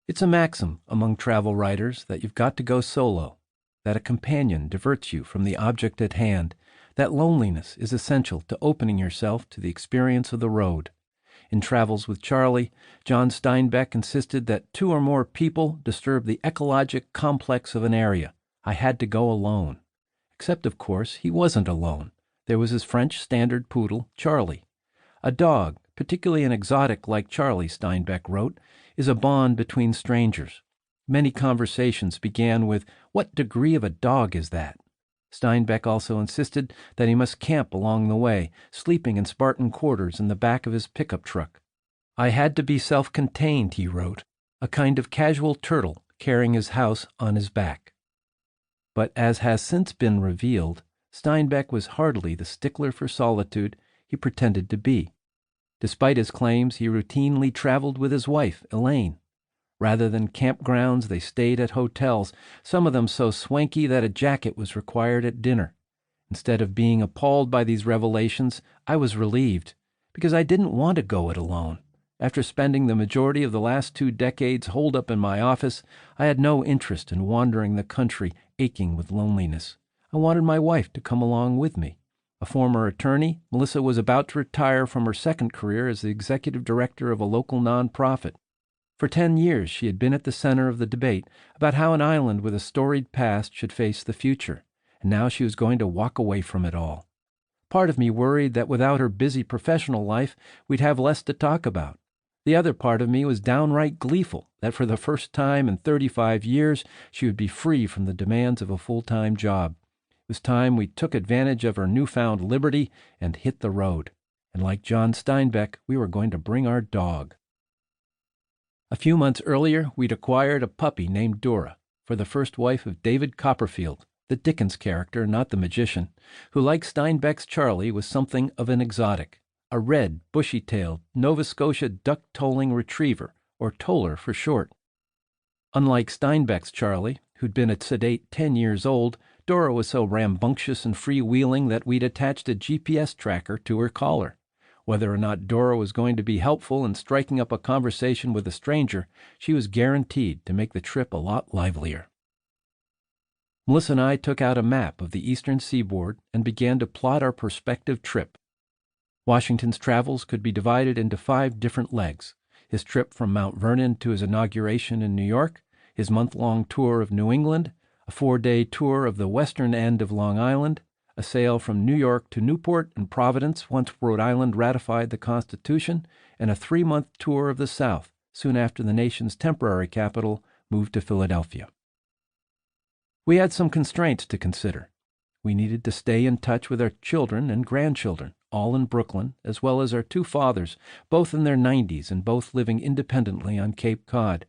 It's a maxim among travel writers that you've got to go solo, that a companion diverts you from the object at hand, that loneliness is essential to opening yourself to the experience of the road. In Travels with Charlie, John Steinbeck insisted that 2 or more people disturb the ecologic complex of an area. I had to go alone. Except, of course, he wasn't alone. There was his French standard poodle, Charlie. A dog, particularly an exotic like Charlie, Steinbeck wrote, is a bond between strangers. Many conversations began with, "What degree of a dog is that?" Steinbeck also insisted that he must camp along the way, sleeping in Spartan quarters in the back of his pickup truck. I had to be self-contained, he wrote, a kind of casual turtle carrying his house on his back. But as has since been revealed, Steinbeck was hardly the stickler for solitude he pretended to be. Despite his claims, he routinely traveled with his wife, Elaine. Rather than campgrounds, they stayed at hotels, some of them so swanky that a jacket was required at dinner. Instead of being appalled by these revelations, I was relieved, because I didn't want to go it alone. After spending the majority of the last 2 decades holed up in my office, I had no interest in wandering the country aching with loneliness. I wanted my wife to come along with me. A former attorney, Melissa was about to retire from her second career as the executive director of a local nonprofit. For 10 years, she had been at the center of the debate about how an island with a storied past should face the future, and now she was going to walk away from it all. Part of me worried that without her busy professional life, we'd have less to talk about. The other part of me was downright gleeful that for the first time in 35 years, she would be free from the demands of a full-time job. It was time we took advantage of her newfound liberty and hit the road. And like John Steinbeck, we were going to bring our dog. A few months earlier, we'd acquired a puppy named Dora for the first wife of David Copperfield, the Dickens character, not the magician, who, like Steinbeck's Charlie, was something of an exotic, a red, bushy-tailed, Nova Scotia duck-tolling retriever, or toller for short. Unlike Steinbeck's Charlie, who'd been a sedate 10 years old, Dora was so rambunctious and freewheeling that we'd attached a GPS tracker to her collar. Whether or not Dora was going to be helpful in striking up a conversation with a stranger, she was guaranteed to make the trip a lot livelier. Melissa and I took out a map of the eastern seaboard and began to plot our prospective trip. Washington's travels could be divided into 5 different legs: his trip from Mount Vernon to his inauguration in New York, his month-long tour of New England, a 4-day tour of the western end of Long Island, a sail from New York to Newport and Providence once Rhode Island ratified the Constitution, and a 3-month tour of the South soon after the nation's temporary capital moved to Philadelphia. We had some constraints to consider. We needed to stay in touch with our children and grandchildren, all in Brooklyn, as well as our 2 fathers, both in their 90s and both living independently on Cape Cod.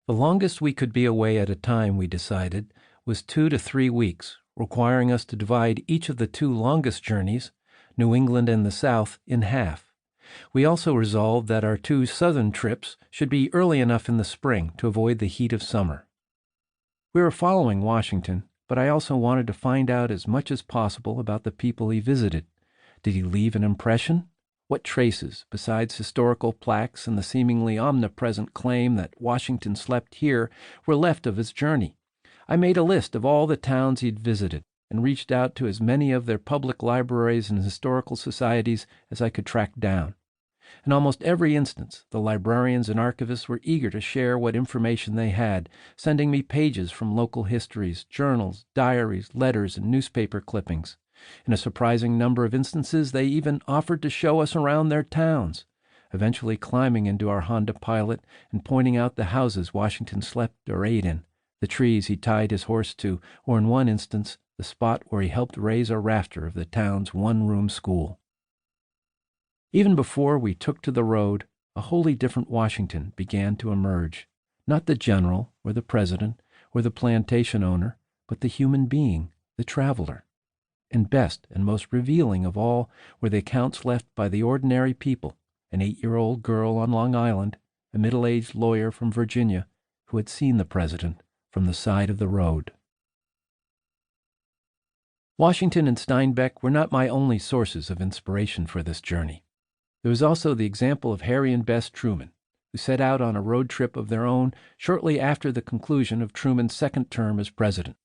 The longest we could be away at a time, we decided, was 2 to 3 weeks, requiring us to divide each of the 2 longest journeys, New England and the South, in half. We also resolved that our 2 southern trips should be early enough in the spring to avoid the heat of summer. We were following Washington, but I also wanted to find out as much as possible about the people he visited. Did he leave an impression? What traces, besides historical plaques and the seemingly omnipresent claim that Washington slept here, were left of his journey? I made a list of all the towns he'd visited and reached out to as many of their public libraries and historical societies as I could track down. In almost every instance, the librarians and archivists were eager to share what information they had, sending me pages from local histories, journals, diaries, letters, and newspaper clippings. In a surprising number of instances, they even offered to show us around their towns, eventually climbing into our Honda Pilot and pointing out the houses Washington slept or ate in, the trees he tied his horse to, or in one instance, the spot where he helped raise a rafter of the town's 1-room school. Even before we took to the road, a wholly different Washington began to emerge. Not the general, or the president, or the plantation owner, but the human being, the traveler. And best and most revealing of all were the accounts left by the ordinary people, an 8-year-old girl on Long Island, a middle-aged lawyer from Virginia, who had seen the president from the side of the road. Washington and Steinbeck were not my only sources of inspiration for this journey. There was also the example of Harry and Bess Truman, who set out on a road trip of their own shortly after the conclusion of Truman's second term as president.